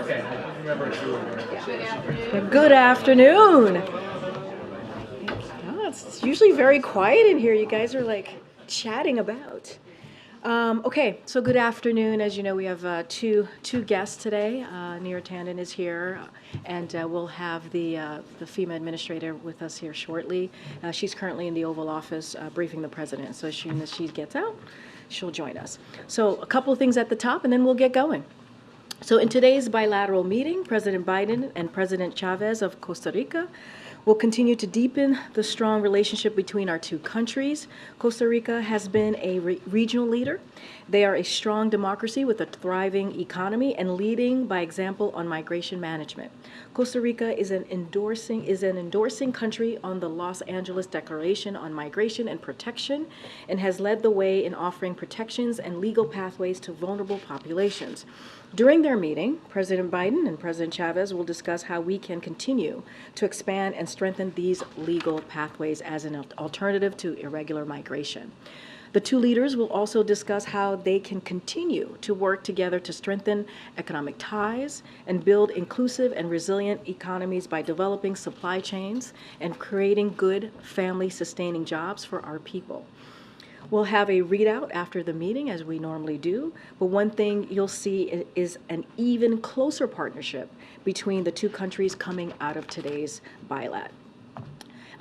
Okay, I remember if you were Good afternoon. Oh, it's usually very quiet in here. You guys are like chatting about. Okay, so good afternoon. As you know, we have two guests today. Neera Tanden is here, and we'll have the FEMA administrator with us here shortly. She's currently in the Oval Office briefing the president, so as soon as she gets out, she'll join us. So a couple of things at the top, and then we'll get going. So in today's bilateral meeting, President Biden and President Chavez of Costa Rica will continue to deepen the strong relationship between our two countries. Costa Rica has been a regional leader. They are a strong democracy with a thriving economy and leading by example on migration management. Costa Rica is an endorsing country on the Los Angeles Declaration on Migration and Protection and has led the way in offering protections and legal pathways to vulnerable populations. During their meeting, President Biden and President Chavez will discuss how we can continue to expand and strengthen these legal pathways as an alternative to irregular migration. The two leaders will also discuss how they can continue to work together to strengthen economic ties and build inclusive and resilient economies by developing supply chains and creating good family-sustaining jobs for our people. We'll have a readout after the meeting, as we normally do, but one thing you'll see is an even closer partnership between the two countries coming out of today's bilat.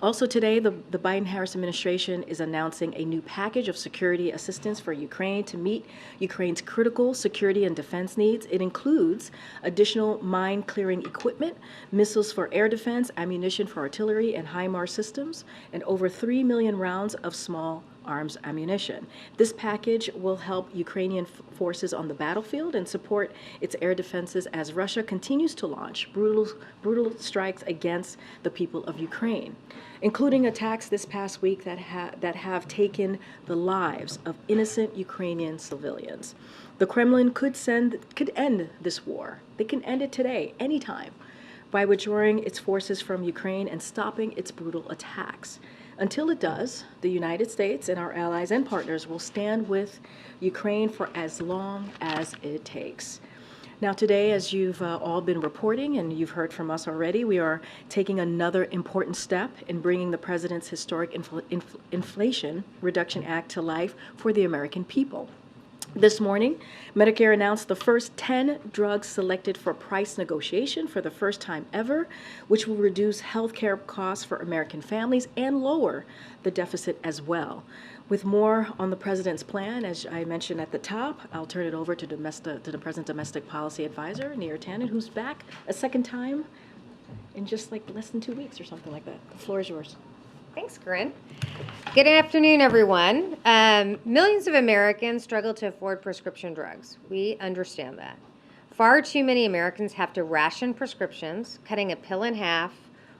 Also today, the Biden-Harris administration is announcing a new package of security assistance for Ukraine to meet Ukraine's critical security and defense needs. It includes additional mine-clearing equipment, missiles for air defense, ammunition for artillery and HIMARS systems, and over 3 million rounds of small arms ammunition. This package will help Ukrainian forces on the battlefield and support its air defenses as Russia continues to launch brutal strikes against the people of Ukraine, including attacks this past week that have taken the lives of innocent Ukrainian civilians. The Kremlin could end this war. They can end it today, anytime, by withdrawing its forces from Ukraine and stopping its brutal attacks. Until it does, the United States and our allies and partners will stand with Ukraine for as long as it takes. Now today, as you've all been reporting and you've heard from us already, we are taking another important step in bringing the President's historic Inflation Reduction Act to life for the American people. This morning, Medicare announced the first 10 drugs selected for price negotiation for the first time ever, which will reduce health care costs for American families and lower the deficit as well. With more on the President's plan, as I mentioned at the top, I'll turn it over to the President's Domestic Policy Advisor, Neera Tanden, who's back a second time in just like less than 2 weeks or something like that. The floor is yours. Thanks, Karine. Good afternoon, everyone. Millions of Americans struggle to afford prescription drugs. We understand that. Far too many Americans have to ration prescriptions, cutting a pill in half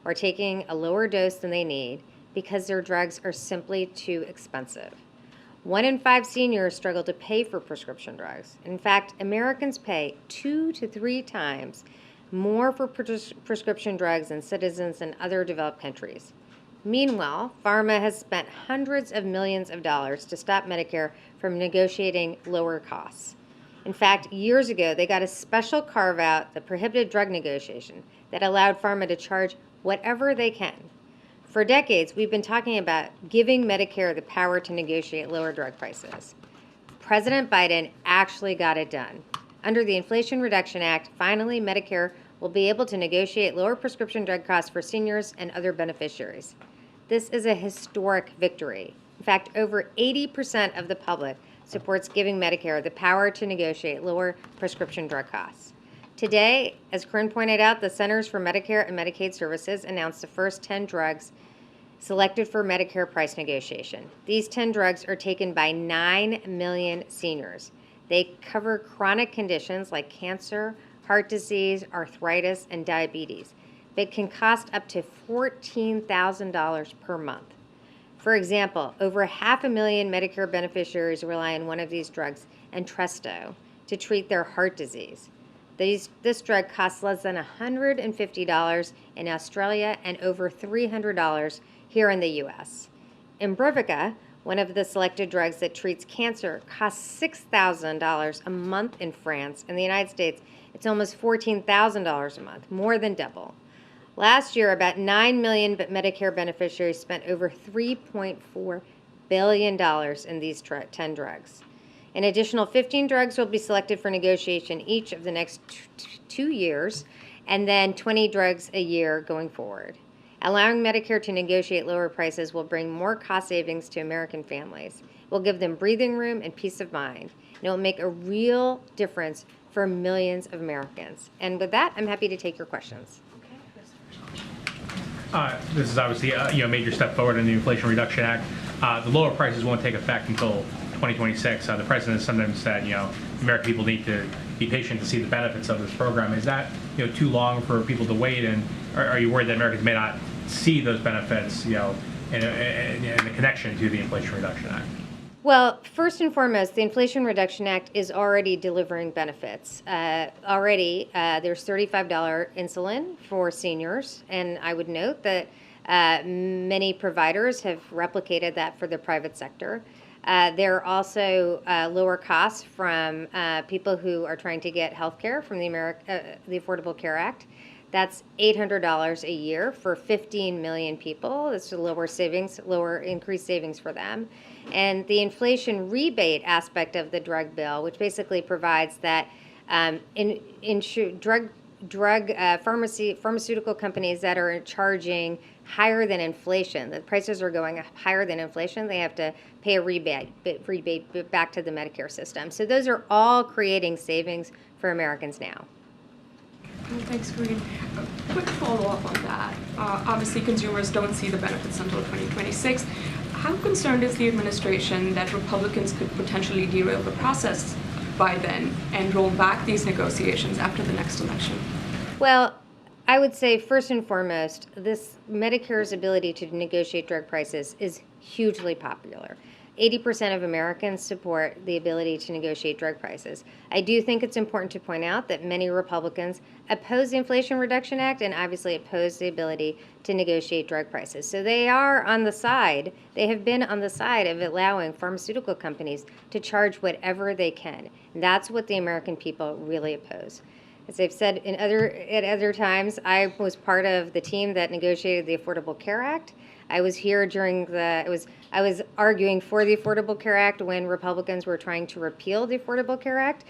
or taking a lower dose than they need because their drugs are simply too expensive. 1 in 5 seniors struggle to pay for prescription drugs. In fact, Americans pay 2 to 3 times more for prescription drugs than citizens in other developed countries. Meanwhile, pharma has spent hundreds of millions of dollars to stop Medicare from negotiating lower costs. In fact, years ago, they got a special carve-out that prohibited drug negotiation that allowed pharma to charge whatever they can. For decades, we've been talking about giving Medicare the power to negotiate lower drug prices. President Biden actually got it done. Under the Inflation Reduction Act, finally, Medicare will be able to negotiate lower prescription drug costs for seniors and other beneficiaries. This is a historic victory. In fact, over 80% of the public supports giving Medicare the power to negotiate lower prescription drug costs. Today, as Karine pointed out, the Centers for Medicare and Medicaid Services announced the first 10 drugs selected for Medicare price negotiation. These 10 drugs are taken by 9 million seniors. They cover chronic conditions like cancer, heart disease, arthritis, and diabetes. It can cost up to $14,000 per month. For example, over 500,000 Medicare beneficiaries rely on one of these drugs, Entresto, to treat their heart disease. This drug costs less than $150 in Australia and over $300 here in the U.S. Imbruvica, one of the selected drugs that treats cancer, costs $6,000 a month in France. In the United States, It's almost $14,000 a month, more than double. Last year, about 9 million Medicare beneficiaries spent over $3.4 billion in these 10 drugs. An additional 15 drugs will be selected for negotiation each of the next 2 years, and then 20 drugs a year going forward. Allowing Medicare to negotiate lower prices will bring more cost savings to American families. It will give them breathing room and peace of mind. And it will make a real difference for millions of Americans. And with that, I'm happy to take your questions. This is obviously a major step forward in the Inflation Reduction Act. The lower prices won't take effect until 2026. The president has sometimes said, American people need to be patient to see the benefits of this program. Is that too long for people to wait, and are you worried that Americans may not see those benefits, in the connection to the Inflation Reduction Act? Well, first and foremost, the Inflation Reduction Act is already delivering benefits. Already, there's $35 insulin for seniors, and I would note that many providers have replicated that for the private sector. There are also lower costs from people who are trying to get health care from the Affordable Care Act. That's $800 a year for 15 million people. That's lower savings, lower increased savings for them. And the inflation rebate aspect of the drug bill, which basically provides that pharmaceutical companies that are charging higher than inflation, the prices are going higher than inflation, they have to pay a rebate back to the Medicare system. So those are all creating savings for Americans now. Thanks, Karine. A quick follow-up on that. Obviously, consumers don't see the benefits until 2026. How concerned is the administration that Republicans could potentially derail the process by then and roll back these negotiations after the next election? Well, I would say first and foremost, this Medicare's ability to negotiate drug prices is hugely popular. 80% of Americans support the ability to negotiate drug prices. I do think it's important to point out that many Republicans oppose the Inflation Reduction Act and obviously oppose the ability to negotiate drug prices. So they are on the side, they have been on the side of allowing pharmaceutical companies to charge whatever they can. And that's what the American people really oppose. As I've said at other times, I was part of the team that negotiated the Affordable Care Act. I was here I was arguing for the Affordable Care Act when Republicans were trying to repeal the Affordable Care Act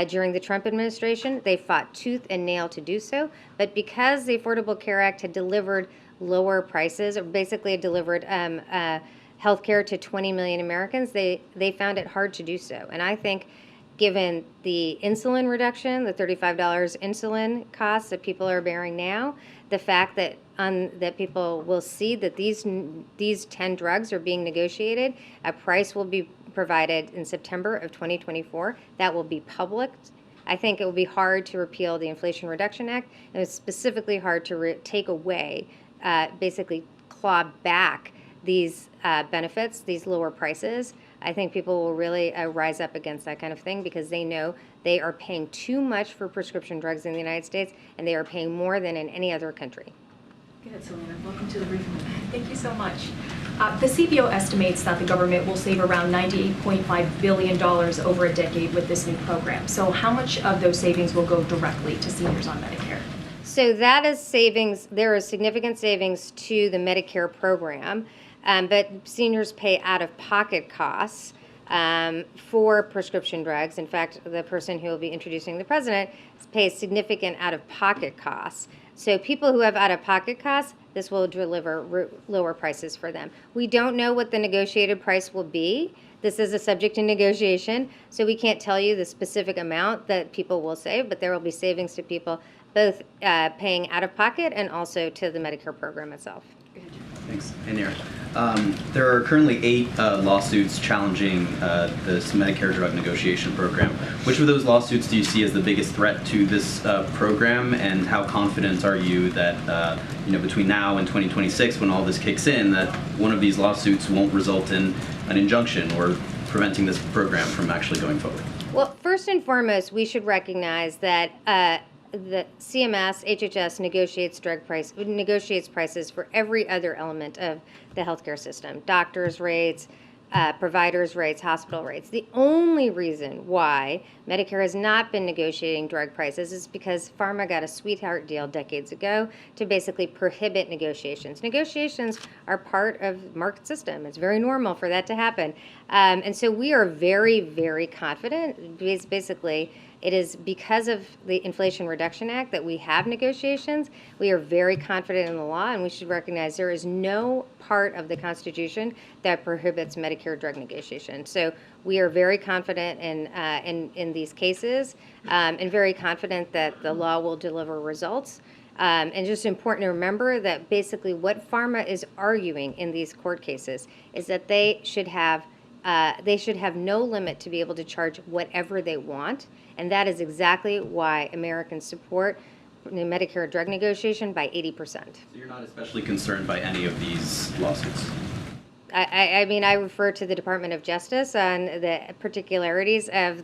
during the Trump administration. They fought tooth and nail to do so, but because the Affordable Care Act had delivered lower prices, or basically had delivered health care to 20 million Americans, they found it hard to do so. And I think given the insulin reduction, the $35 insulin costs that people are bearing now, the fact that that people will see that these 10 drugs are being negotiated, a price will be provided in September of 2024. That will be public. I think it will be hard to repeal the Inflation Reduction Act, and it's specifically hard to take away, basically claw back these benefits, these lower prices. I think people will really rise up against that kind of thing because they know they are paying too much for prescription drugs in the United States, and they are paying more than in any other country. Go ahead, Selena. Welcome to the briefing. Thank you so much. The CBO estimates that the government will save around $98.5 billion over a decade with this new program. So how much of those savings will go directly to seniors on Medicare? So that is savings. There is significant savings to the Medicare program, but seniors pay out-of-pocket costs for prescription drugs. In fact, the person who will be introducing the president pays significant out-of-pocket costs. So people who have out-of-pocket costs, this will deliver lower prices for them. We don't know what the negotiated price will be. This is a subject to negotiation, so we can't tell you the specific amount that people will save, but there will be savings to people both paying out-of-pocket and also to the Medicare program itself. Thanks. Hey, Neera. There are currently 8 lawsuits challenging this Medicare drug negotiation program. Which of those lawsuits do you see as the biggest threat to this program, and how confident are you that between now and 2026, when all this kicks in, that one of these lawsuits won't result in an injunction or preventing this program from actually going forward? Well, first and foremost, we should recognize that the CMS, HHS negotiates prices for every other element of the healthcare system: doctors' rates, providers' rates, hospital rates. The only reason why Medicare has not been negotiating drug prices is because pharma got a sweetheart deal decades ago to basically prohibit negotiations. Negotiations are part of market system. It's very normal for that to happen. And so we are very, very confident. Basically, it is because of the Inflation Reduction Act that we have negotiations. We are very confident in the law, and we should recognize there is no part of the Constitution that prohibits Medicare drug negotiation. So we are very confident in these cases, and very confident that the law will deliver results. And just important to remember that basically what pharma is arguing in these court cases is that they should have no limit to be able to charge whatever they want. And that is exactly why Americans support the Medicare drug negotiation by 80%. So you're not especially concerned by any of these lawsuits? I mean, I refer to the Department of Justice on the particularities of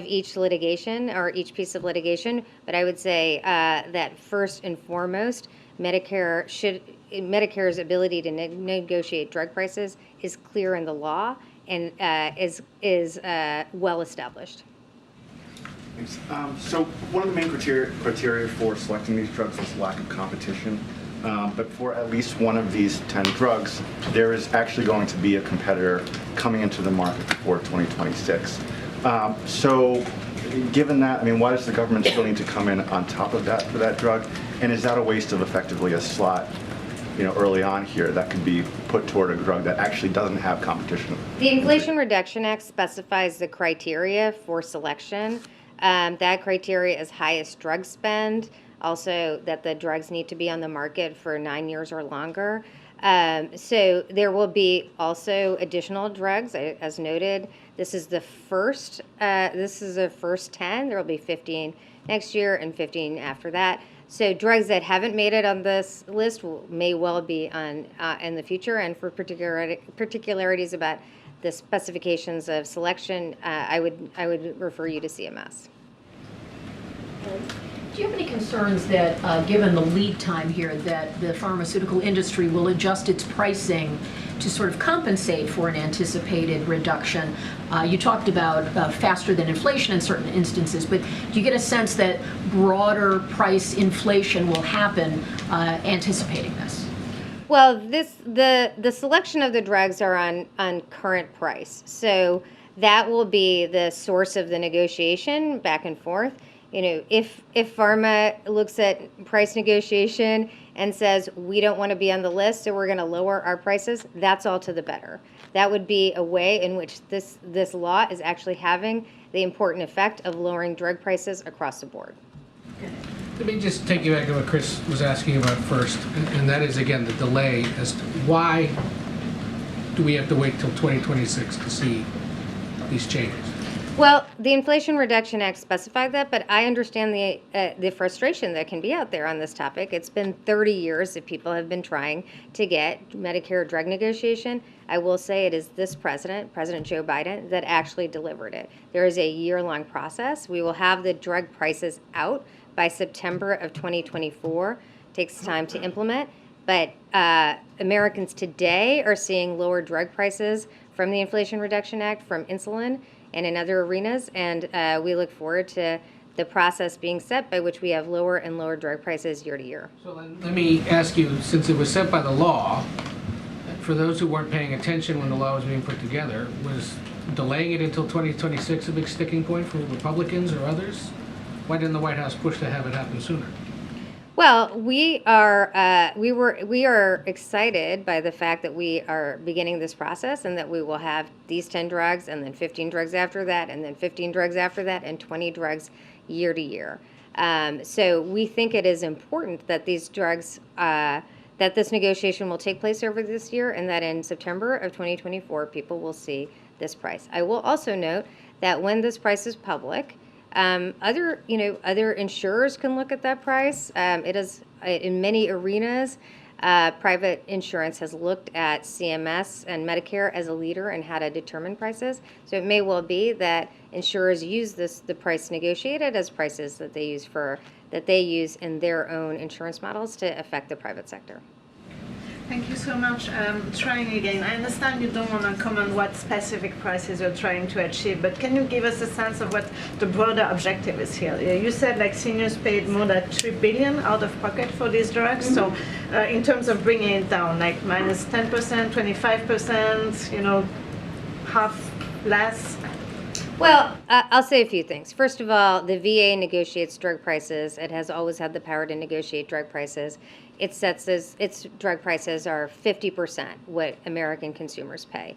each litigation or each piece of litigation, but I would say that first and foremost, Medicare's ability to negotiate drug prices is clear in the law and is well established. Thanks. So one of the main criteria for selecting these drugs was lack of competition. But for at least one of these 10 drugs, there is actually going to be a competitor coming into the market before 2026. So given that, I mean, why does the government still need to come in on top of that for that drug? And is that a waste of effectively a slot, early on here that could be put toward a drug that actually doesn't have competition? The Inflation Reduction Act specifies the criteria for selection. That criteria is highest drug spend, also that the drugs need to be on the market for 9 years or longer. So there will be also additional drugs, as noted. This is the first 10. There will be 15 next year and 15 after that. So drugs that haven't made it on this list may well be on in the future. And for particularities about the specifications of selection, I would refer you to CMS. Do you have any concerns that, given the lead time here, that the pharmaceutical industry will adjust its pricing to sort of compensate for an anticipated reduction? You talked about faster than inflation in certain instances, but do you get a sense that broader price inflation will happen anticipating this? Well, the selection of the drugs are on current price, so that will be the source of the negotiation back and forth. If pharma looks at price negotiation and says we don't want to be on the list, so we're going to lower our prices, that's all to the better. That would be a way in which this law is actually having the important effect of lowering drug prices across the board. Let me just take you back to what Chris was asking about first, and that is, again, the delay as to why do we have to wait till 2026 to see these changes? Well, the Inflation Reduction Act specified that, but I understand the frustration that can be out there on this topic. It's been 30 years that people have been trying to get Medicare drug negotiation. I will say it is this president, President Joe Biden, that actually delivered it. There is a year-long process. We will have the drug prices out by September of 2024. It takes time to implement, but Americans today are seeing lower drug prices from the Inflation Reduction Act, from insulin, and in other arenas, and we look forward to the process being set by which we have lower and lower drug prices year to year. So then let me ask you, since it was set by the law, for those who weren't paying attention when the law was being put together, was delaying it until 2026 a big sticking point for Republicans or others? Why didn't the White House push to have it happen sooner? Well, we are excited by the fact that we are beginning this process and that we will have these 10 drugs and then 15 drugs after that and then 15 drugs after that and 20 drugs year to year. So we think it is important that these drugs, that this negotiation will take place over this year and that in September of 2024 people will see this price. I will also note that when this price is public, other insurers can look at that price. It is in many arenas. Private insurance has looked at CMS and Medicare as a leader in how to determine prices. So it may well be that insurers use the price negotiated as prices that they use in their own insurance models to affect the private sector. Thank you so much. Trying again. I understand you don't want to comment what specific prices you're trying to achieve, but can you give us a sense of what the broader objective is here? You said like seniors paid more than $3 billion out of pocket for these drugs. So in terms of bringing it down, like minus 10%, 25%, you know, half less? Well, I'll say a few things. First of all, the VA negotiates drug prices. It has always had the power to negotiate drug prices. It sets its drug prices are 50% what American consumers pay.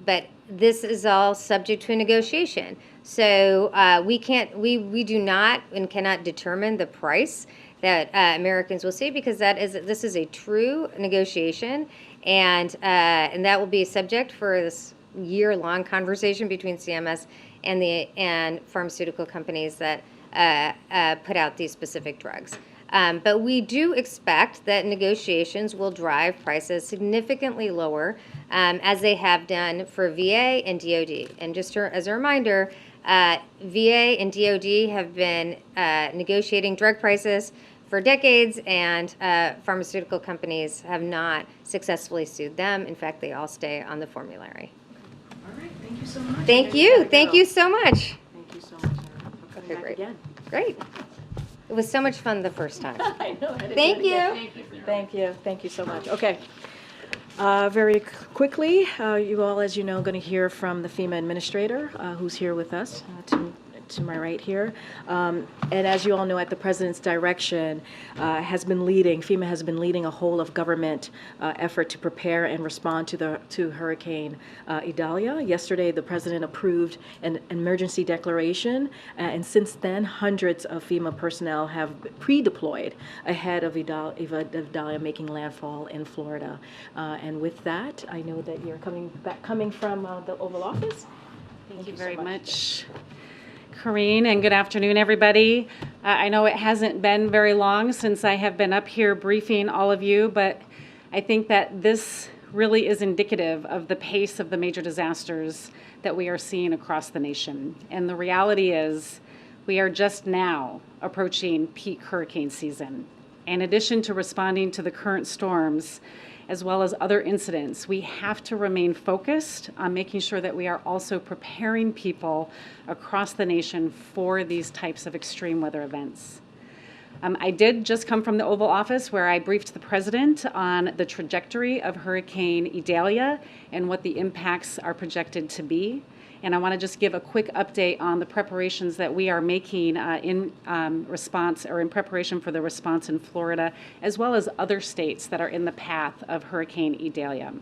But this is all subject to a negotiation. So we do not and cannot determine the price that Americans will see, because this is a true negotiation, and that will be subject for this year-long conversation between CMS and pharmaceutical companies that put out these specific drugs. But we do expect that negotiations will drive prices significantly lower, as they have done for VA and DoD. And just as a reminder, VA and DoD have been negotiating drug prices for decades, and pharmaceutical companies have not successfully sued them. In fact, they all stay on the formulary. All right, thank you so much. Thank you. Thank you so much. Thank you so much, Neera, for coming Okay, back great. again. Great. It was so much fun the first time. I know. Thank you. Thank you. Thank you so much. Okay. Very quickly, you all, as you know, going to hear from the FEMA administrator, who's here with us to my right here. And as you all know, at the President's direction, FEMA has been leading a whole of government effort to prepare and respond to Hurricane Idalia. Yesterday, the President approved an emergency declaration, and since then, hundreds of FEMA personnel have pre-deployed ahead of Idalia making landfall in Florida. And with that, I know that you're coming from the Oval Office. Thank you very much, Karine, and good afternoon, everybody. I know it hasn't been very long since I have been up here briefing all of you, but I think that this really is indicative of the pace of the major disasters that we are seeing across the nation. And the reality is, we are just now approaching peak hurricane season. In addition to responding to the current storms, as well as other incidents, we have to remain focused on making sure that we are also preparing people across the nation for these types of extreme weather events. I did just come from the Oval Office, where I briefed the President on the trajectory of Hurricane Idalia and what the impacts are projected to be. And I want to just give a quick update on the preparations that we are making in preparation for the response in Florida, as well as other states that are in the path of Hurricane Idalia.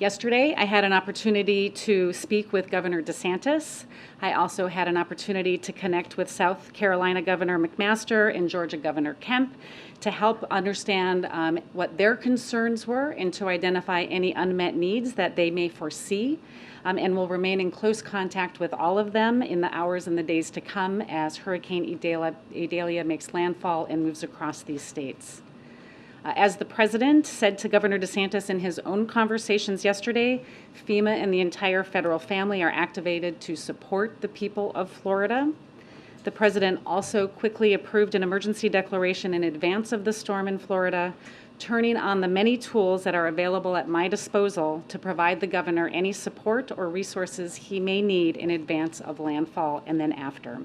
Yesterday, I had an opportunity to speak with Governor DeSantis. I also had an opportunity to connect with South Carolina Governor McMaster and Georgia Governor Kemp to help understand what their concerns were and to identify any unmet needs that they may foresee. And will remain in close contact with all of them in the hours and the days to come as Hurricane Idalia makes landfall and moves across these states. As the President said to Governor DeSantis in his own conversations yesterday, FEMA and the entire federal family are activated to support the people of Florida. The President also quickly approved an emergency declaration in advance of the storm in Florida, turning on the many tools that are available at my disposal to provide the governor any support or resources he may need in advance of landfall and then after.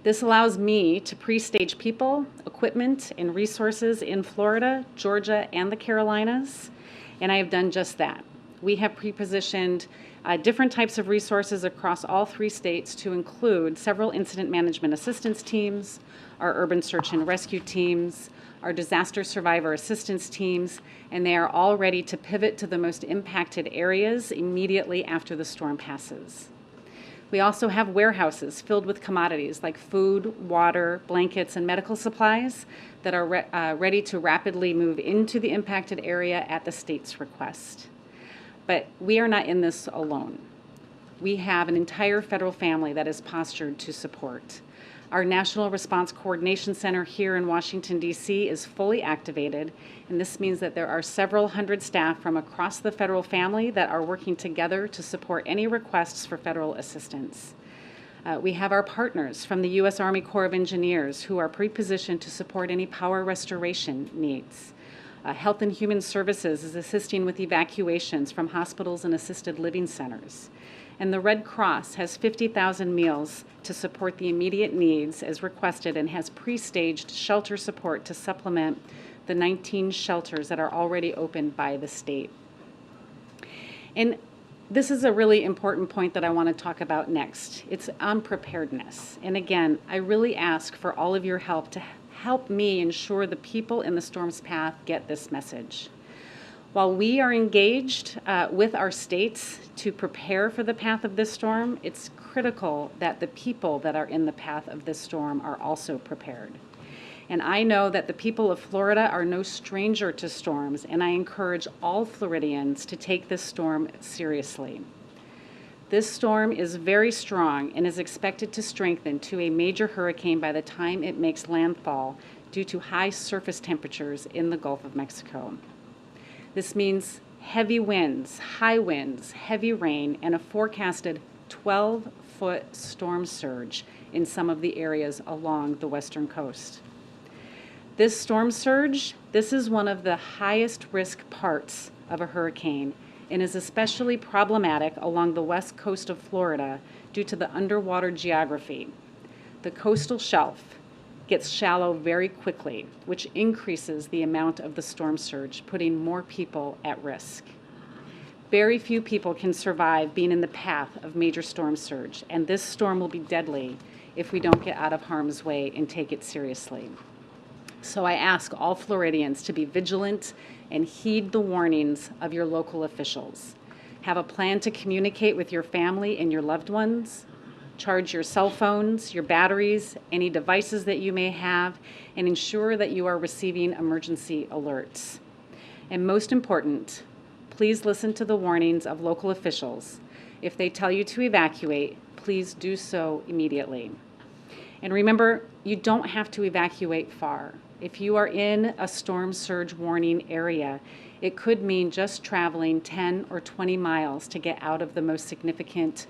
This allows me to pre-stage people, equipment, and resources in Florida, Georgia, and the Carolinas, and I have done just that. We have pre-positioned different types of resources across all 3 states to include several incident management assistance teams, our urban search and rescue teams, our disaster survivor assistance teams, and they are all ready to pivot to the most impacted areas immediately after the storm passes. We also have warehouses filled with commodities like food, water, blankets, and medical supplies that are ready to rapidly move into the impacted area at the state's request. But we are not in this alone. We have an entire federal family that is postured to support. Our National Response Coordination Center here in Washington, D.C. is fully activated, and this means that there are several hundred staff from across the federal family that are working together to support any requests for federal assistance. We have our partners from the U.S. Army Corps of Engineers who are pre-positioned to support any power restoration needs. Health and Human Services is assisting with evacuations from hospitals and assisted living centers. And the Red Cross has 50,000 meals to support the immediate needs as requested and has pre-staged shelter support to supplement the 19 shelters that are already opened by the state. And this is a really important point that I want to talk about next. It's on preparedness. And again, I really ask for all of your help to help me ensure the people in the storm's path get this message. While we are engaged with our states to prepare for the path of this storm, it's critical that the people that are in the path of this storm are also prepared. And I know that the people of Florida are no stranger to storms, and I encourage all Floridians to take this storm seriously. This storm is very strong and is expected to strengthen to a major hurricane by the time it makes landfall due to high surface temperatures in the Gulf of Mexico. This means heavy winds, high winds, heavy rain, and a forecasted 12-foot storm surge in some of the areas along the western coast. This storm surge, this is one of the highest risk parts of a hurricane and is especially problematic along the west coast of Florida due to the underwater geography. The coastal shelf gets shallow very quickly, which increases the amount of the storm surge, putting more people at risk. Very few people can survive being in the path of major storm surge, and this storm will be deadly if we don't get out of harm's way and take it seriously. So I ask all Floridians to be vigilant and heed the warnings of your local officials. Have a plan to communicate with your family and your loved ones. Charge your cell phones, your batteries, any devices that you may have, and ensure that you are receiving emergency alerts. And most important, please listen to the warnings of local officials. If they tell you to evacuate, please do so immediately. And remember, you don't have to evacuate far. If you are in a storm surge warning area, it could mean just traveling 10 or 20 miles to get out of the most significant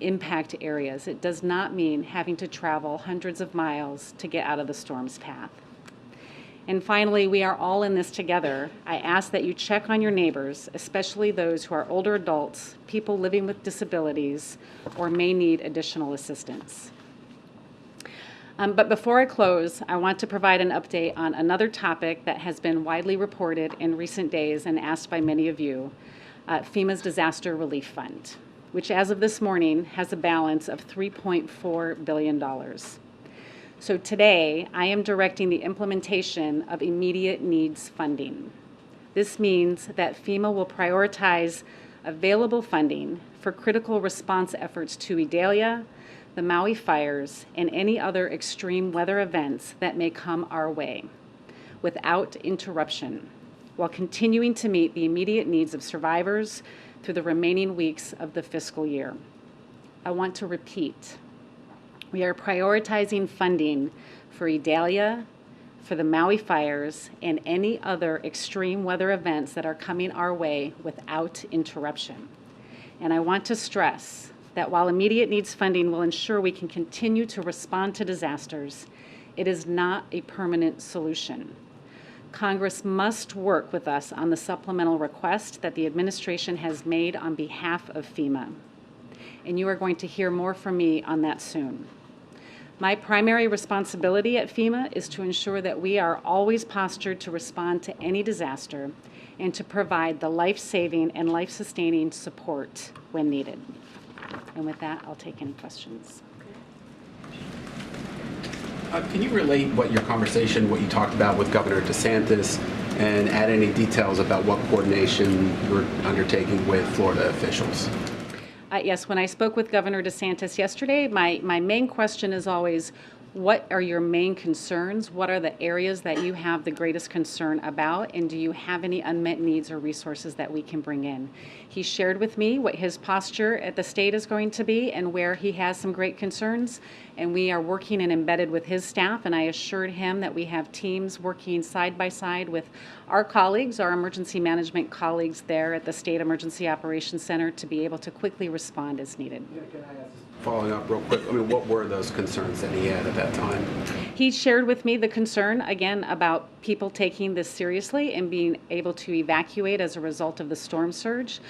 impact areas. It does not mean having to travel hundreds of miles to get out of the storm's path. And finally, we are all in this together. I ask that you check on your neighbors, especially those who are older adults, people living with disabilities, or may need additional assistance. But before I close, I want to provide an update on another topic that has been widely reported in recent days and asked by many of you, FEMA's Disaster Relief Fund, which as of this morning has a balance of $3.4 billion. So today, I am directing the implementation of immediate needs funding. This means that FEMA will prioritize available funding for critical response efforts to Idalia, the Maui fires, and any other extreme weather events that may come our way without interruption, while continuing to meet the immediate needs of survivors through the remaining weeks of the fiscal year. I want to repeat, we are prioritizing funding for Idalia, for the Maui fires, and any other extreme weather events that are coming our way without interruption. And I want to stress that while immediate needs funding will ensure we can continue to respond to disasters, it is not a permanent solution. Congress must work with us on the supplemental request that the administration has made on behalf of FEMA. And you are going to hear more from me on that soon. My primary responsibility at FEMA is to ensure that we are always postured to respond to any disaster and to provide the life-saving and life-sustaining support when needed. And with that, I'll take any questions. Can you relate what you talked about with Governor DeSantis, and add any details about what coordination you're undertaking with Florida officials? Yes, when I spoke with Governor DeSantis yesterday, my main question is always, what are your main concerns? What are the areas that you have the greatest concern about? And do you have any unmet needs or resources that we can bring in? He shared with me what his posture at the state is going to be and where he has some great concerns. And we are working and embedded with his staff. And I assured him that we have teams working side by side with our colleagues, our emergency management colleagues there at the State Emergency Operations Center to be able to quickly respond as needed. Following up real quick, what were those concerns that he had at that time? He shared with me the concern, again, about people taking this seriously and being able to evacuate as a result of the storm surge.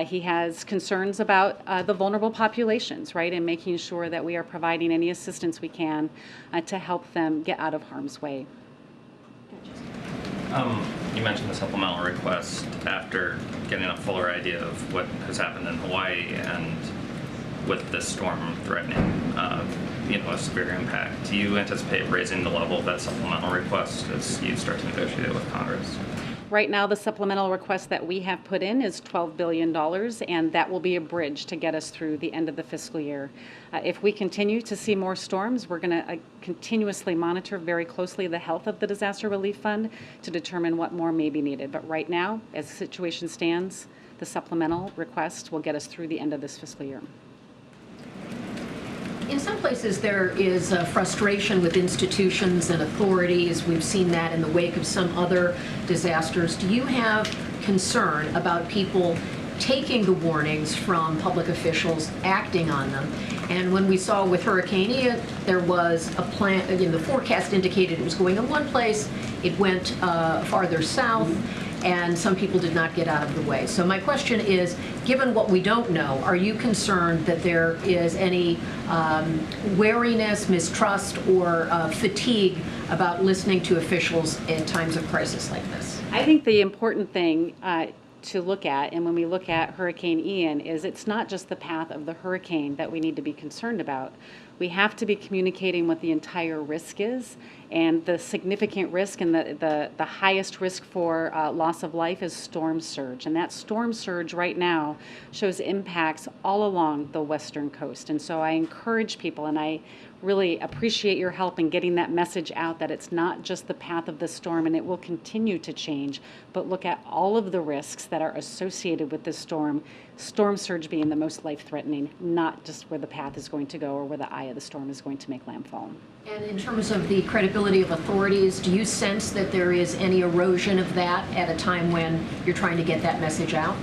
He has concerns about the vulnerable populations, right, and making sure that we are providing any assistance we can to help them get out of harm's way. You mentioned the supplemental request after getting a fuller idea of what has happened in Hawaii and with this storm threatening a severe impact. Do you anticipate raising the level of that supplemental request as you start to negotiate it with Congress? Right now, the supplemental request that we have put in is $12 billion, and that will be a bridge to get us through the end of the fiscal year. If we continue to see more storms, we're going to continuously monitor very closely the health of the Disaster Relief Fund to determine what more may be needed. But right now, as the situation stands, the supplemental request will get us through the end of this fiscal year. In some places, there is frustration with institutions and authorities. We've seen that in the wake of some other disasters. Do you have concern about people taking the warnings from public officials, acting on them? And when we saw with Hurricane Ian, there was a plan, again, the forecast indicated it was going in one place, it went farther south, and some people did not get out of the way. So my question is, given what we don't know, are you concerned that there is any wariness, mistrust, or fatigue about listening to officials in times of crisis like this? I think the important thing to look at, and when we look at Hurricane Ian, is it's not just the path of the hurricane that we need to be concerned about. We have to be communicating what the entire risk is, and the significant risk and the highest risk for loss of life is storm surge. And that storm surge right now shows impacts all along the western coast. And so I encourage people, and I really appreciate your help in getting that message out, that it's not just the path of the storm and it will continue to change, but look at all of the risks that are associated with this storm surge being the most life-threatening, not just where the path is going to go or where the eye of the storm is going to make landfall. And in terms of the credibility of authorities, do you sense that there is any erosion of that at a time when you're trying to get that message out?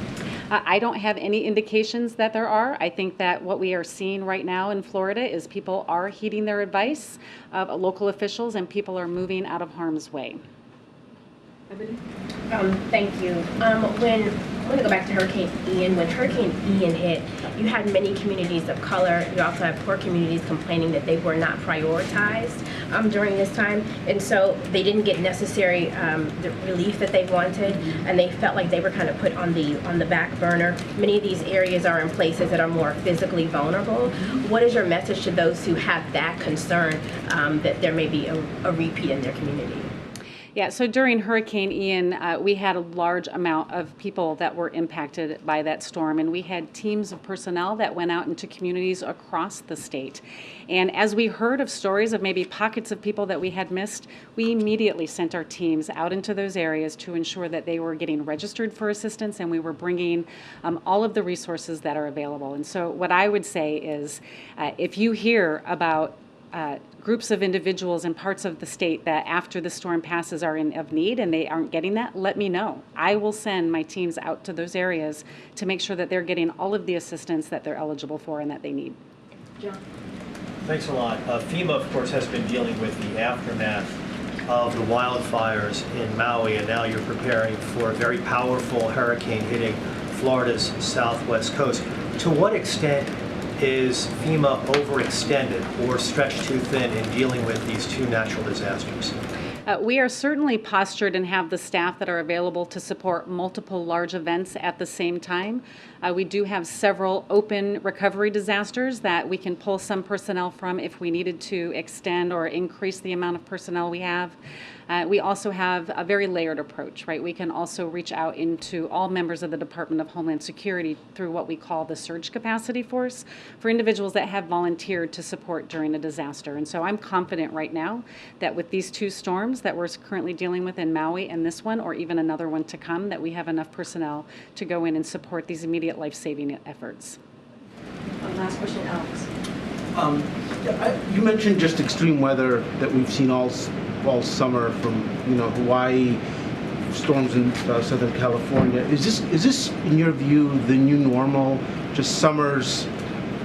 I don't have any indications that there are. I think that what we are seeing right now in Florida is people are heeding their advice of local officials and people are moving out of harm's way. Thank you. I want to go back to Hurricane Ian. When Hurricane Ian hit, you had many communities of color. You also had poor communities complaining that they were not prioritized during this time, and so they didn't get necessary the relief that they wanted, and they felt like they were kind of put on the back burner. Many of these areas are in places that are more physically vulnerable. What is your message to those who have that concern that there may be a repeat in their community? Yeah, so during Hurricane Ian, we had a large amount of people that were impacted by that storm, and we had teams of personnel that went out into communities across the state. And as we heard of stories of maybe pockets of people that we had missed, we immediately sent our teams out into those areas to ensure that they were getting registered for assistance, and we were bringing all of the resources that are available. And so what I would say is, if you hear about groups of individuals in parts of the state that after the storm passes are in of need and they aren't getting that, let me know. I will send my teams out to those areas to make sure that they're getting all of the assistance that they're eligible for and that they need. John. Thanks a lot. FEMA, of course, has been dealing with the aftermath of the wildfires in Maui, and now you're preparing for a very powerful hurricane hitting Florida's southwest coast. To what extent is FEMA overextended or stretched too thin in dealing with these two natural disasters? We are certainly postured and have the staff that are available to support multiple large events at the same time. We do have several open recovery disasters that we can pull some personnel from if we needed to extend or increase the amount of personnel we have. We also have a very layered approach, right? We can also reach out into all members of the Department of Homeland Security through what we call the surge capacity force for individuals that have volunteered to support during a disaster. And so I'm confident right now that with these two storms that we're currently dealing with in Maui and this one, or even another one to come, that we have enough personnel to go in and support these immediate life-saving efforts. Last question, Alex. You mentioned just extreme weather that we've seen all summer from Hawaii, storms in Southern California. Is this in your view the new normal? Just summers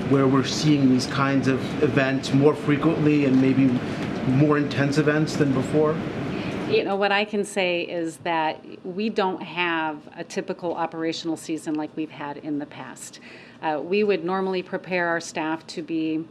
where we're seeing these kinds of events more frequently and maybe more intense events than before? You know, what I can say is that we don't have a typical operational season like we've had in the past. We would normally prepare our staff to be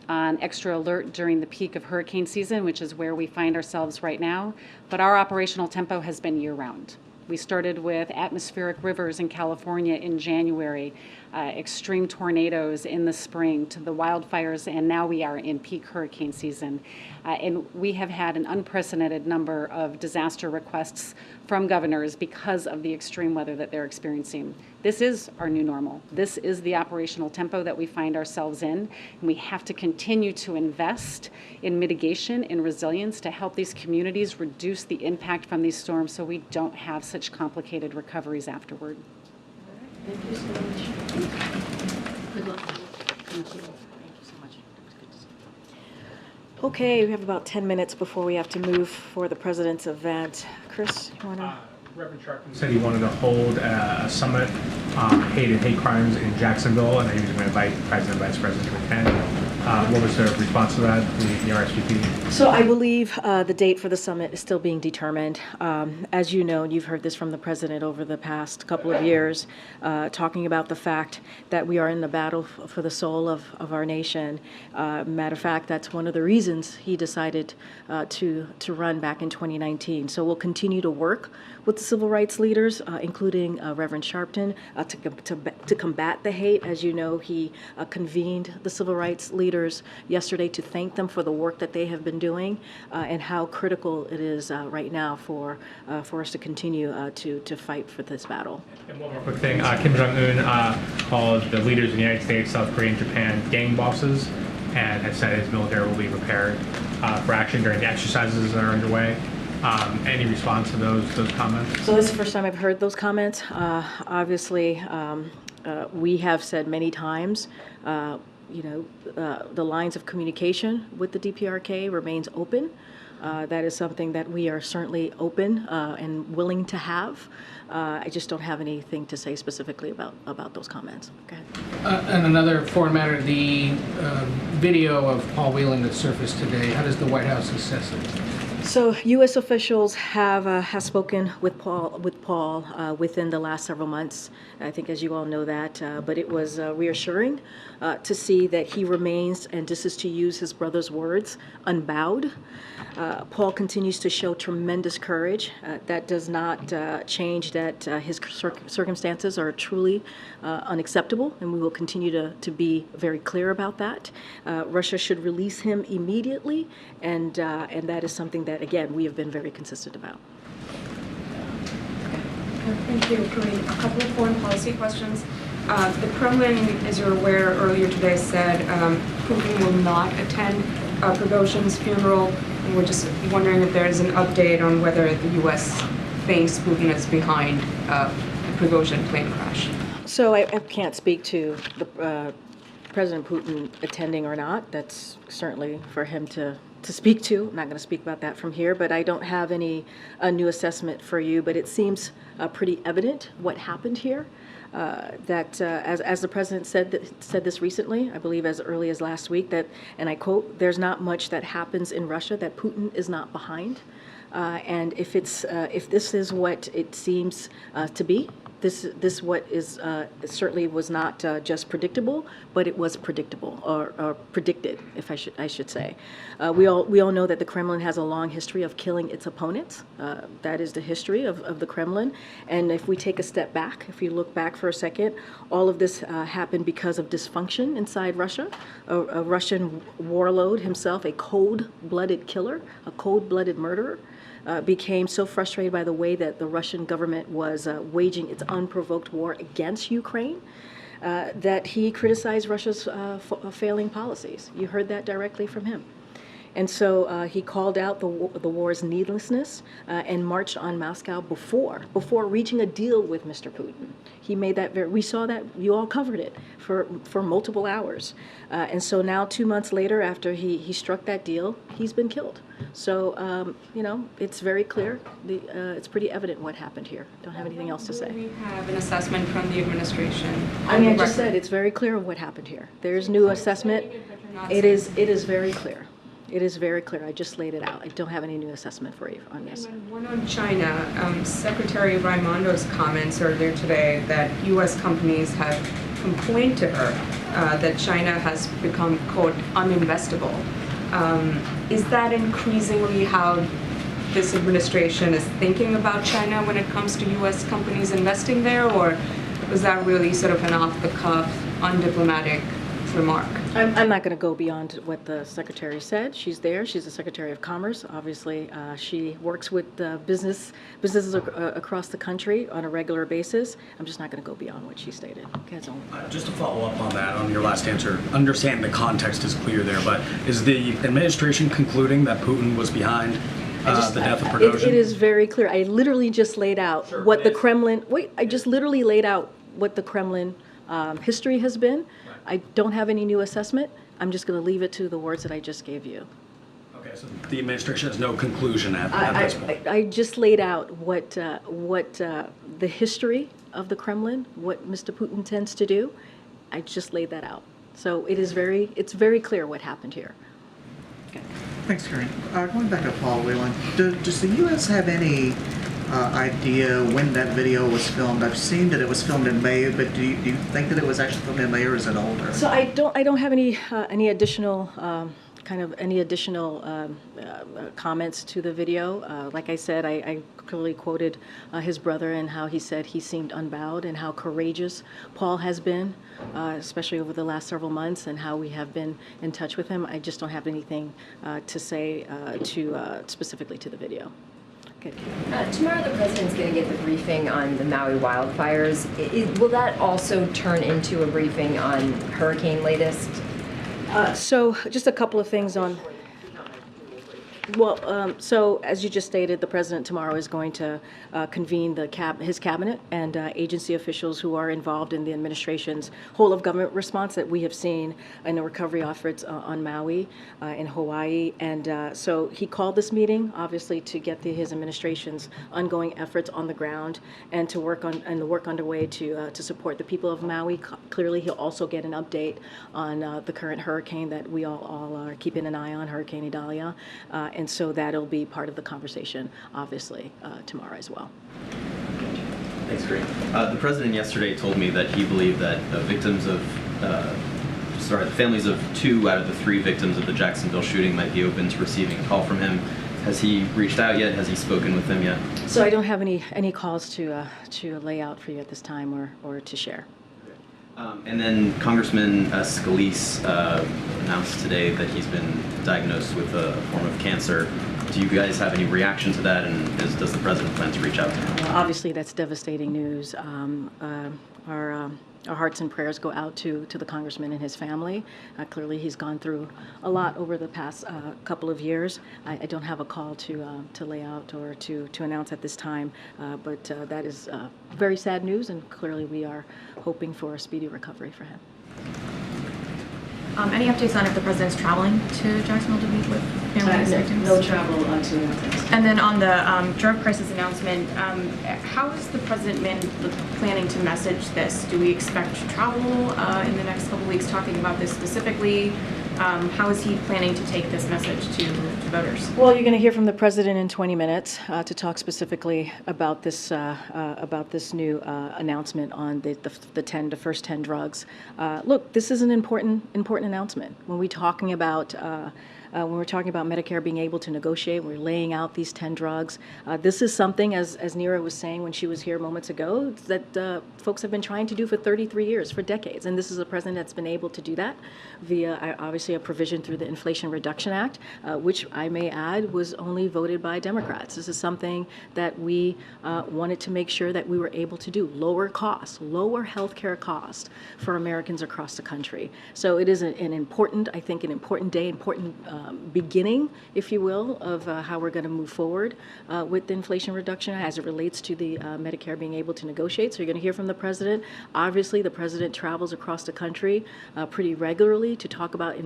on extra alert during the peak of hurricane season, which is where we find ourselves right now, but our operational tempo has been year-round. We started with atmospheric rivers in California in January, extreme tornadoes in the spring, to the wildfires, and now we are in peak hurricane season. And we have had an unprecedented number of disaster requests from governors because of the extreme weather that they're experiencing. This is our new normal. This is the operational tempo that we find ourselves in, and we have to continue to invest in mitigation and resilience to help these communities reduce the impact from these storms so we don't have such complicated recoveries afterward. Thank you so much. Good luck. Thank you. Okay, we have about 10 minutes before we have to move for the president's event. Chris, you want to? Reverend Sharpton said he wanted to hold a summit on hate and hate crimes in Jacksonville, and he was going to invite the president and vice president to attend. What was the response to that, the RSVP? So I believe the date for the summit is still being determined. As you know, and you've heard this from the president over the past couple of years, talking about the fact that we are in the battle for the soul of our nation. Matter of fact, that's one of the reasons he decided to run back in 2019. So we'll continue to work with the civil rights leaders, including Reverend Sharpton, to combat the hate. As you know, he convened the civil rights leaders yesterday to thank them for the work that they have been doing and how critical it is right now for us to continue to fight for this battle. And one more quick thing, Kim Jong-un called the leaders in the United States, South Korea, and Japan gang bosses, and has said his military will be prepared for action during the exercises that are underway. Any response to those comments? So this is the first time I've heard those comments. Obviously, we have said many times, the lines of communication with the DPRK remains open. That is something that we are certainly open and willing to have. I just don't have anything to say specifically about those comments. Go ahead. And another foreign matter, the video of Paul Whelan that surfaced today, how does the White House assess it? So U.S. officials have spoken with Paul within the last several months. I think, as you all know that, but it was reassuring to see that he remains, and this is to use his brother's words, unbowed. Paul continues to show tremendous courage. That does not change that his circumstances are truly unacceptable, and we will continue to be very clear about that. Russia should release him immediately, and that is something that, again, we have been very consistent about. Thank you, Karine. A couple of foreign policy questions. The Kremlin, as you're aware, earlier today said Putin will not attend Prigozhin's funeral. And we're just wondering if there is an update on whether the U.S. thinks Putin is behind the Prigozhin plane crash. So I can't speak to the President Putin attending or not. That's certainly for him to speak to. I'm not going to speak about that from here, but I don't have any new assessment for you. But it seems pretty evident what happened here. That as the president said this recently, I believe as early as last week, that, and I quote, "There's not much that happens in Russia that Putin is not behind." And if this is what it seems to be, this what is certainly was not just predictable, but it was predictable or predicted, if I should say. We all know that the Kremlin has a long history of killing its opponents. That is the history of the Kremlin. And if we take a step back, if you look back for a second, all of this happened because of dysfunction inside Russia. A Russian warlord himself, a cold-blooded killer, a cold-blooded murderer, became so frustrated by the way that the Russian government was waging its unprovoked war against Ukraine that he criticized Russia's failing policies. You heard that directly from him. And so he called out the war's needlessness and marched on Moscow before reaching a deal with Mr. Putin. He made that we saw that, you all covered it for multiple hours. And so now 2 months later, after he struck that deal, he's been killed. So, it's very clear. It's pretty evident what happened here. Don't have anything else to say. We have an assessment from the administration. I just said it's very clear what happened here. There's new assessment. It is very clear. It is very clear. I just laid it out. I don't have any new assessment for you on this. And then one on China. Secretary Raimondo's comments earlier today that U.S. companies have complained to her that China has become, quote, uninvestable. Is that increasingly how this administration is thinking about China when it comes to U.S. companies investing there, or was that really sort of an off-the-cuff, undiplomatic remark? I'm not going to go beyond what the secretary said. She's there. She's the Secretary of Commerce. Obviously, she works with businesses across the country on a regular basis. I'm just not going to go beyond what she stated. Just to follow up on that, on your last answer, understand the context is clear there, but is the administration concluding that Putin was behind the death of Prigozhin? It is very clear. I literally just laid out what the Kremlin. I just literally laid out what the Kremlin history has been. I don't have any new assessment. I'm just going to leave it to the words that I just gave you. Okay, so the administration has no conclusion at this point. I just laid out what the history of the Kremlin, what Mr. Putin tends to do. I just laid that out. So it's very clear what happened here. Thanks, Karine. Going back to Paul Whelan, does the U.S. have any idea when that video was filmed? I've seen that it was filmed in May, but do you think that it was actually filmed in May, or is it older? So I don't have any additional comments to the video. Like I said, I clearly quoted his brother and how he said he seemed unbowed and how courageous Paul has been, especially over the last several months, and how we have been in touch with him. I just don't have anything to say specifically to the video. Tomorrow the president's going to get the briefing on the Maui wildfires. Will that also turn into a briefing on hurricane latest? So just a couple of things on. Well, so as you just stated, the president tomorrow is going to convene his cabinet and agency officials who are involved in the administration's whole of government response that we have seen in the recovery efforts on Maui, in Hawaii. And so he called this meeting, obviously, to get his administration's ongoing efforts on the ground and to work on the work underway to support the people of Maui. Clearly, he'll also get an update on the current hurricane that we all are keeping an eye on, Hurricane Idalia. And so that'll be part of the conversation, obviously, tomorrow as well. Thanks, Karine. The president yesterday told me that he believed that the families of 2 out of the 3 victims of the Jacksonville shooting might be open to receiving a call from him. Has he reached out yet? Has he spoken with them yet? So I don't have any calls to lay out for you at this time or to share. And then Congressman Scalise announced today that he's been diagnosed with a form of cancer. Do you guys have any reaction to that, and does the president plan to reach out to him? Obviously, that's devastating news. Our hearts and prayers go out to the congressman and his family. Clearly, he's gone through a lot over the past couple of years. I don't have a call to lay out or to announce at this time, but that is very sad news, and clearly we are hoping for a speedy recovery for him. Any updates on if the president's traveling to Jacksonville to meet with families and victims? No travel to announce. And then on the drug crisis announcement, how is the president planning to message this? Do we expect to travel in the next couple weeks talking about this specifically? How is he planning to take this message to voters? Well, you're going to hear from the president in 20 minutes to talk specifically about this new announcement on the first 10 drugs. Look, this is an important announcement when we're talking about Medicare being able to negotiate. We're laying out these 10 drugs. This is something, as Neera was saying when she was here moments ago, that folks have been trying to do for 33 years, for decades. And this is a president that's been able to do that via, obviously, a provision through the Inflation Reduction Act, which I may add was only voted by Democrats. This is something that we wanted to make sure that we were able to do. Lower costs, lower health care costs for Americans across the country. So it is an important day, important beginning, if you will, of how we're going to move forward with the Inflation Reduction Act as it relates to the Medicare being able to negotiate. So you're going to hear from the president. Obviously, the president travels across the country pretty regularly to talk about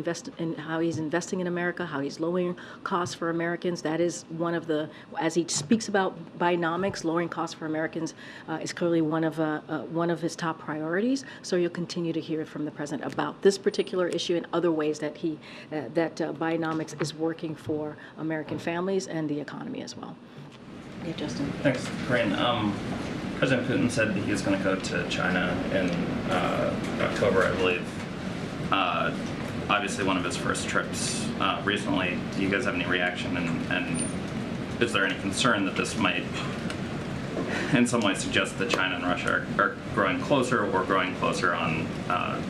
how he's investing in America, how he's lowering costs for Americans. That is one of the, as he speaks about Bidenomics, lowering costs for Americans is clearly one of his top priorities. So you'll continue to hear from the president about this particular issue and other ways that Bidenomics economics is working for American families and the economy as well. Yeah, Justin. Thanks, Karine. President Putin said that he was going to go to China in October, I believe. Obviously, one of his first trips recently. Do you guys have any reaction, and is there any concern that this might, in some way, suggest that China and Russia are growing closer or growing closer on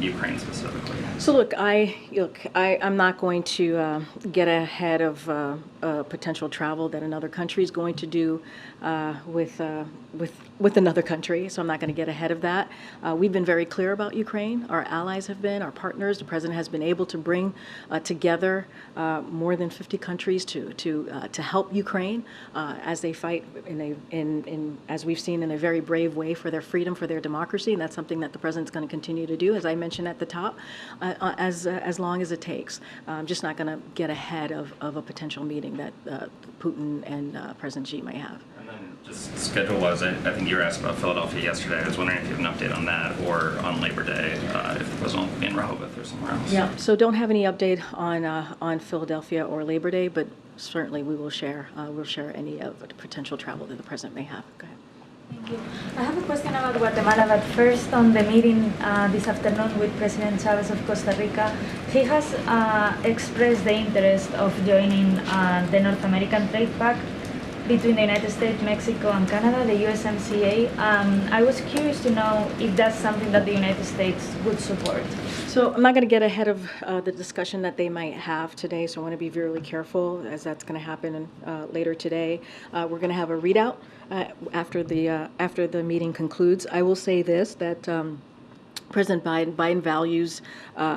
Ukraine specifically? So look, I'm not going to get ahead of potential travel that another country is going to do with another country. So I'm not going to get ahead of that. We've been very clear about Ukraine. Our allies have been, our partners. The president has been able to bring together more than 50 countries to help Ukraine as they fight as we've seen, in a very brave way for their freedom, for their democracy, and that's something that the president's going to continue to do, as I mentioned at the top, as long as it takes. I'm just not going to get ahead of a potential meeting that Putin and President Xi may have. And then just schedule-wise, I think you were asked about Philadelphia yesterday. I was wondering if you have an update on that, or on Labor Day, if the president will be in Rehoboth or somewhere else. Yeah, so don't have any update on Philadelphia or Labor Day, but certainly we will share any of the potential travel that the president may have. Go ahead. Thank you. I have a question about Guatemala, but first on the meeting this afternoon with President Chavez of Costa Rica, he has expressed the interest of joining the North American Trade Pact between the United States, Mexico, and Canada, the USMCA. I was curious to know if that's something that the United States would support. So I'm not going to get ahead of the discussion that they might have today, so I want to be really careful, as that's going to happen later today. We're going to have a readout after the meeting concludes. I will say this, that President Biden values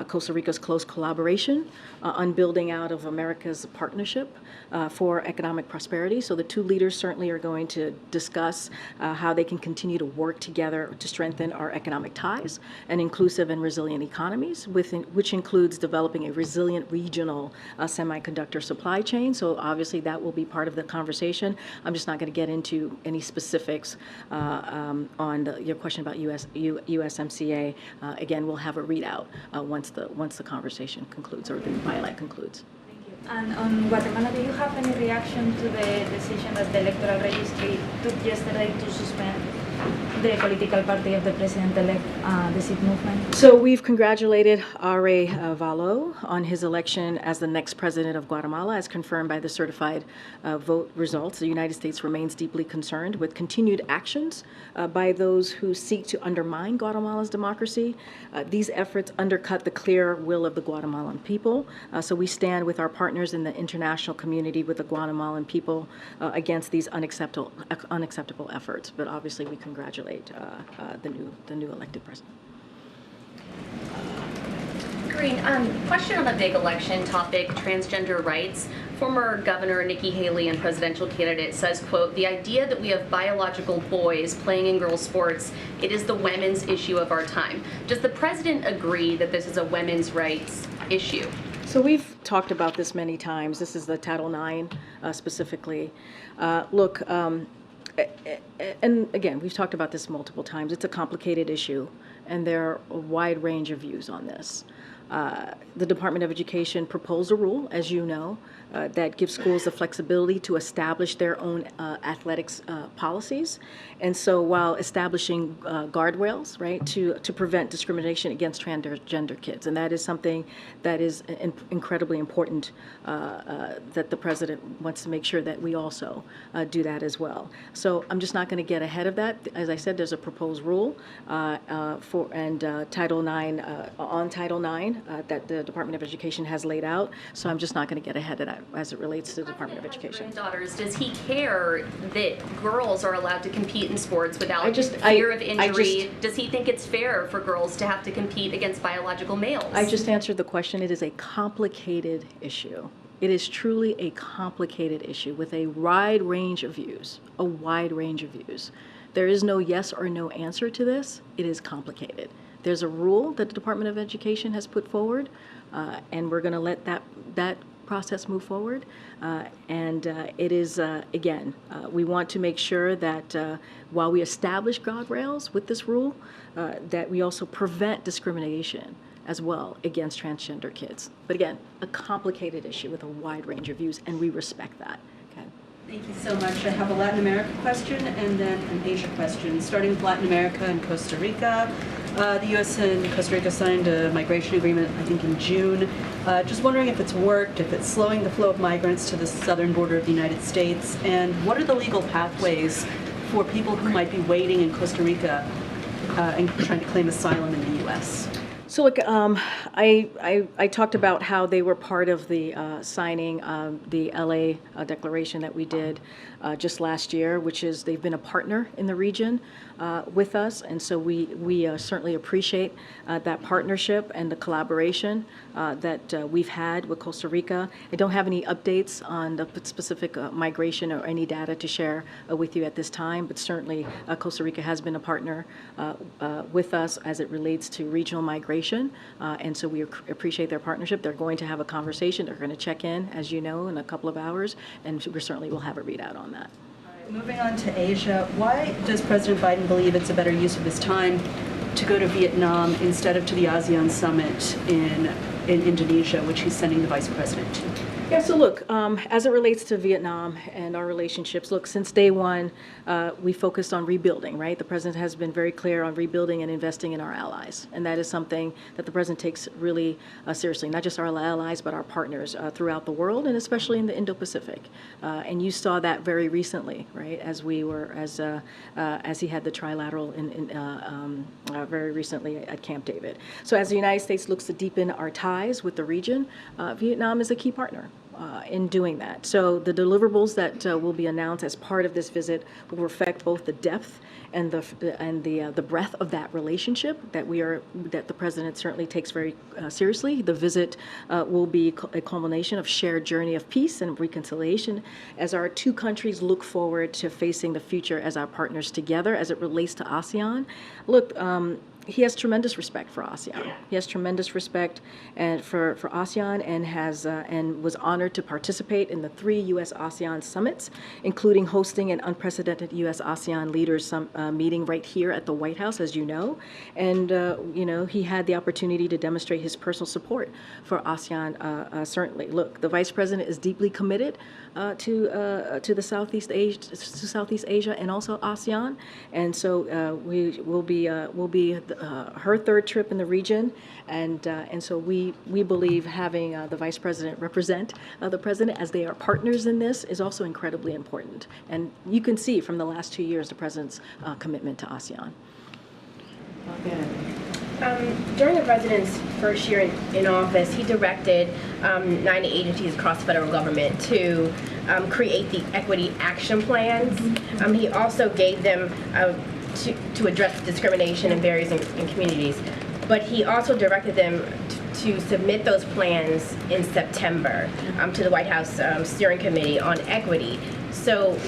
Costa Rica's close collaboration on building out of America's partnership for economic prosperity. So the two leaders certainly are going to discuss how they can continue to work together to strengthen our economic ties and inclusive and resilient economies, which includes developing a resilient regional semiconductor supply chain. So obviously that will be part of the conversation. I'm just not going to get into any specifics on your question about USMCA. Again, we'll have a readout once the conversation concludes, or the dialogue concludes. And on Guatemala, do you have any reaction to the decision that the electoral registry took yesterday to suspend the political party of the president-elect, the SID movement? So we've congratulated R.A. Valo on his election as the next president of Guatemala, as confirmed by the certified vote results. The United States remains deeply concerned with continued actions by those who seek to undermine Guatemala's democracy. These efforts undercut the clear will of the Guatemalan people. So we stand with our partners in the international community, with the Guatemalan people, against these unacceptable efforts. But obviously we congratulate the new elected president. Karine, question on the big election topic, transgender rights. Former Governor Nikki Haley and presidential candidate says, quote, "The idea that we have biological boys playing in girls' sports, it is the women's issue of our time." Does the president agree that this is a women's rights issue? So we've talked about this many times. This is the Title IX specifically. Look, and again, we've talked about this multiple times. It's a complicated issue, and there are a wide range of views on this. The Department of Education proposed a rule, as you know, that gives schools the flexibility to establish their own athletics policies. And so while establishing guardrails, right, to prevent discrimination against transgender kids. And that is something that is incredibly important, that the president wants to make sure that we also do that as well. So I'm just not going to get ahead of that. As I said, there's a proposed rule Title IX, on Title IX that the Department of Education has laid out. So I'm just not going to get ahead of that as it relates to the Department of Education. Daughters, does he care that girls are allowed to compete in sports without fear of injury? Does he think it's fair for girls to have to compete against biological males? I just answered the question. It is a complicated issue. It is truly a complicated issue with a wide range of views, There is no yes or no answer to this. It is complicated. There's a rule that the Department of Education has put forward, and we're going to let that process move forward. It is, again, we want to make sure that while we establish guardrails with this rule, that we also prevent discrimination as well against transgender kids. But again, a complicated issue with a wide range of views, and we respect that. Okay. Thank you so much. I have a Latin America question and then an Asia question. Starting with Latin America and Costa Rica. The U.S. and Costa Rica signed a migration agreement, I think, in June. Just wondering if it's worked, if it's slowing the flow of migrants to the southern border of the United States, and what are the legal pathways for people who might be waiting in Costa Rica and trying to claim asylum in the U.S.? So look, I talked about how they were part of the signing the LA declaration that we did just last year, which is they've been a partner in the region with us, and so we certainly appreciate that partnership and the collaboration that we've had with Costa Rica. I don't have any updates on the specific migration or any data to share with you at this time, but certainly Costa Rica has been a partner with us as it relates to regional migration, and so we appreciate their partnership. They're going to have a conversation. They're going to check in, as you know, in a couple of hours, and we certainly will have a readout on that. Moving on to Asia, why does President Biden believe it's a better use of his time to go to Vietnam instead of to the ASEAN summit in Indonesia, which he's sending the vice president to? Yeah, so look, as it relates to Vietnam and our relationships, look, since day one, we focused on rebuilding, right? The president has been very clear on rebuilding and investing in our allies. And that is something that the president takes really seriously, not just our allies, but our partners throughout the world, and especially in the Indo-Pacific. And you saw that very recently, right? As we were, as he had the trilateral very recently at Camp David. So as the United States looks to deepen our ties with the region, Vietnam is a key partner in doing that. So the deliverables that will be announced as part of this visit will reflect both the depth and the breadth of that relationship that the president certainly takes very seriously. The visit will be a culmination of shared journey of peace and reconciliation as our two countries look forward to facing the future as our partners together as it relates to ASEAN. Look, he has tremendous respect for ASEAN. He has tremendous respect for ASEAN and was honored to participate in the 3 U.S.-ASEAN summits, including hosting an unprecedented U.S.-ASEAN leaders meeting right here at the White House, as you know. And he had the opportunity to demonstrate his personal support for ASEAN. Certainly, look, the Vice President is deeply committed to the Southeast Asia and also ASEAN, and so we will be her third trip in the region, and so we believe having the Vice President represent the President as they are partners in this is also incredibly important. And you can see from the last 2 years the President's commitment to ASEAN. During the president's first year in office, he directed 9 agencies across the federal government to create the equity action plans. He also gave them to address discrimination and barriers in communities, but he also directed them to submit those plans in September to the White House Steering Committee on Equity. So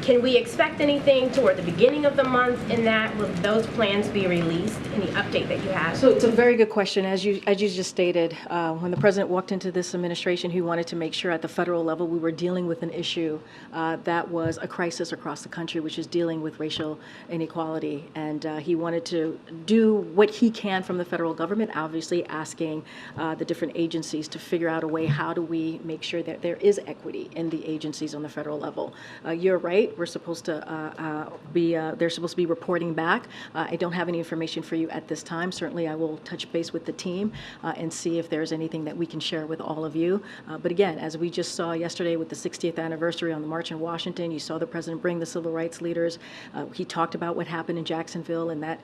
can we expect anything toward the beginning of the month in that? Will those plans be released? Any update that you have? So it's a very good question. As you just stated, when the president walked into this administration, he wanted to make sure at the federal level we were dealing with an issue that was a crisis across the country, which is dealing with racial inequality. And he wanted to do what he can from the federal government, obviously asking the different agencies to figure out a way, how do we make sure that there is equity in the agencies on the federal level. You're right. We're supposed to they're supposed to be reporting back. I don't have any information for you at this time. Certainly I will touch base with the team and see if there's anything that we can share with all of you. But again, as we just saw yesterday with the 60th anniversary on the March in Washington, you saw the president bring the civil rights leaders. He talked about what happened in Jacksonville and that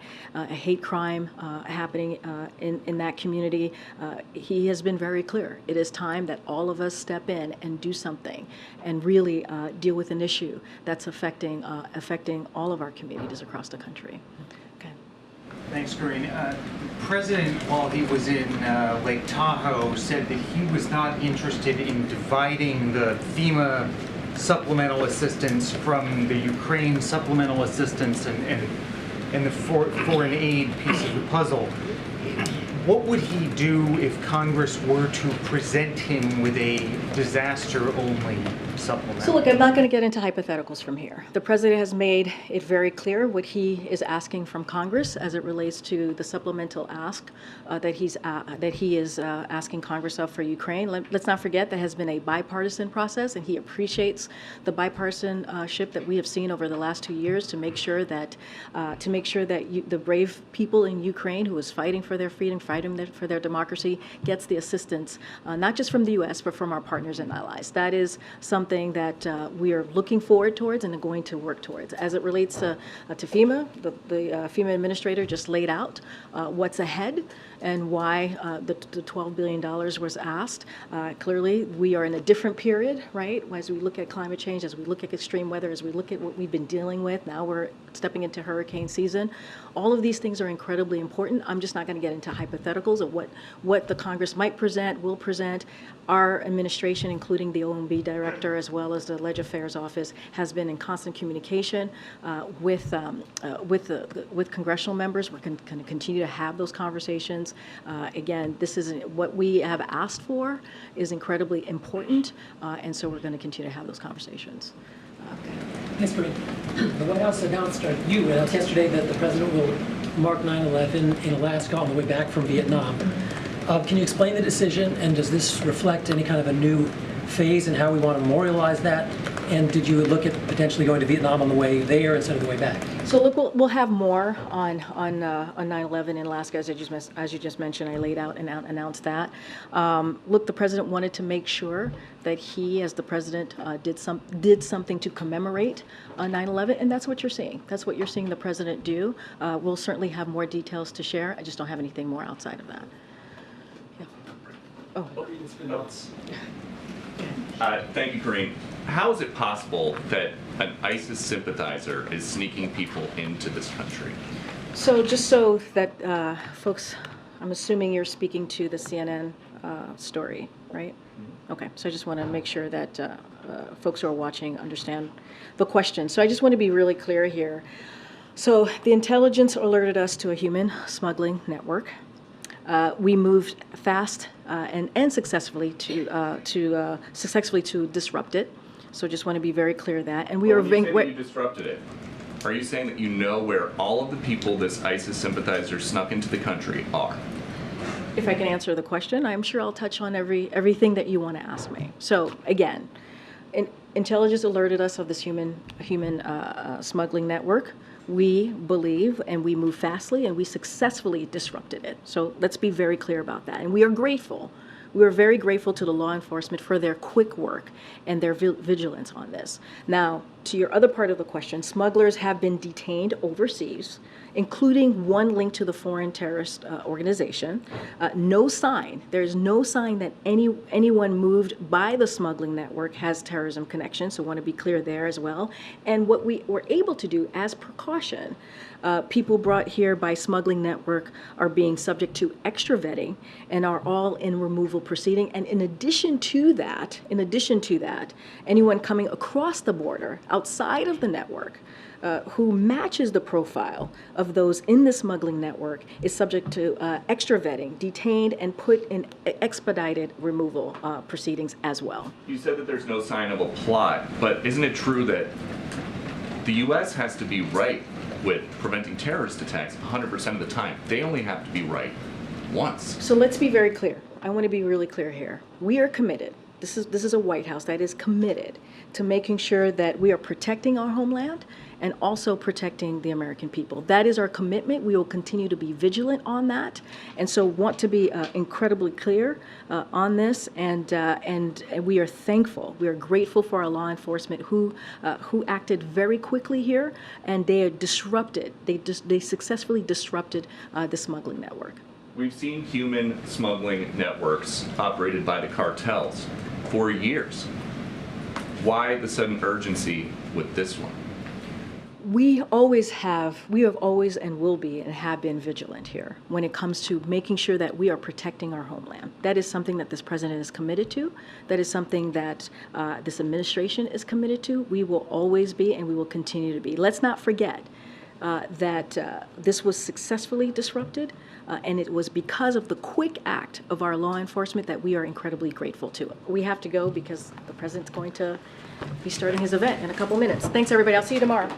hate crime happening in that community. He has been very clear. It is time that all of us step in and do something and really deal with an issue that's affecting all of our communities across the country. Okay. Thanks, Karine. The president, while he was in Lake Tahoe, said that he was not interested in dividing the FEMA supplemental assistance from the Ukraine supplemental assistance and the foreign aid piece of the puzzle. What would he do if Congress were to present him with a disaster-only supplemental. So look, I'm not going to get into hypotheticals from here. The president has made it very clear what he is asking from Congress as it relates to the supplemental ask that he is asking Congress of for Ukraine. Let's not forget that has been a bipartisan process, and he appreciates the bipartisanship that we have seen over the last 2 years to make sure that the brave people in Ukraine who is fighting for their freedom, fighting for their democracy, gets the assistance not just from the U.S. but from our partners and allies. That is something that we are looking forward towards and are going to work towards. As it relates to FEMA, the FEMA administrator just laid out what's ahead and why the $12 billion was asked. Clearly, we are in a different period, right? As we look at climate change, as we look at extreme weather, as we look at what we've been dealing with, now we're stepping into hurricane season. All of these things are incredibly important. I'm just not going to get into hypotheticals of what the Congress might present, will present. Our administration, including the OMB director as well as the Leg Affairs Office, has been in constant communication with congressional members. We're going to continue to have those conversations. Again, this is what we have asked for is incredibly important, and so we're going to continue to have those conversations. Ms. Karine, the White House announced yesterday that the president will mark 9/11 in Alaska on the way back from Vietnam. Can you explain the decision, and does this reflect any kind of a new phase in how we want to memorialize that? And did you look at potentially going to Vietnam on the way there instead of the way back? So look, we'll have more on 9/11 in Alaska, as you just mentioned. I laid out and announced that. Look, the president wanted to make sure that he, as the president, did something to commemorate 9/11, and that's what you're seeing. That's what you're seeing the president do. We'll certainly have more details to share. I just don't have anything more outside of that. Yeah. Thank you, Karine. How is it possible that an ISIS sympathizer is sneaking people into this country? So just so that folks, I'm assuming you're speaking to the CNN story, right? Okay, so I just want to make sure that folks who are watching understand the question. So I just want to be really clear here. So the intelligence alerted us to a human smuggling network. We moved fast and successfully to disrupt it. So just want to be very clear that. And we are. You say that you disrupted it. Are you saying that you know where all of the people this ISIS sympathizer snuck into the country are? If I can answer the question, I'm sure I'll touch on everything that you want to ask me. So again, intelligence alerted us of this human smuggling network. We believe, and we moved fastly, and we successfully disrupted it. So let's be very clear about that. And we are grateful. We are very grateful to the law enforcement for their quick work and their vigilance on this. Now, to your other part of the question, smugglers have been detained overseas, including one linked to the foreign terrorist organization. There is no sign that anyone moved by the smuggling network has terrorism connection, so I want to be clear there as well. And what we were able to do as precaution, people brought here by smuggling network are being subject to extra vetting and are all in removal proceeding. And in addition to that, anyone coming across the border outside of the network who matches the profile of those in the smuggling network is subject to extra vetting, detained, and put in expedited removal proceedings as well. You said that there's no sign of a plot, but isn't it true that the U.S. has to be right with preventing terrorist attacks 100% of the time? They only have to be right once. So let's be very clear. I want to be really clear here. We are committed. This is a White House that is committed to making sure that we are protecting our homeland and also protecting the American people. That is our commitment. We will continue to be vigilant on that, and so want to be incredibly clear on this. And we are thankful. We are grateful for our law enforcement who acted very quickly here, and they are disrupted. They successfully disrupted the smuggling network. We've seen human smuggling networks operated by the cartels for years. Why the sudden urgency with this one? We have always and will be and have been vigilant here when it comes to making sure that we are protecting our homeland. That is something that this president is committed to. That is something that this administration is committed to. We will always be, and we will continue to be. Let's not forget that this was successfully disrupted, and it was because of the quick act of our law enforcement that we are incredibly grateful to. We have to go because the president's going to be starting his event in a couple minutes. Thanks, everybody. I'll see you tomorrow.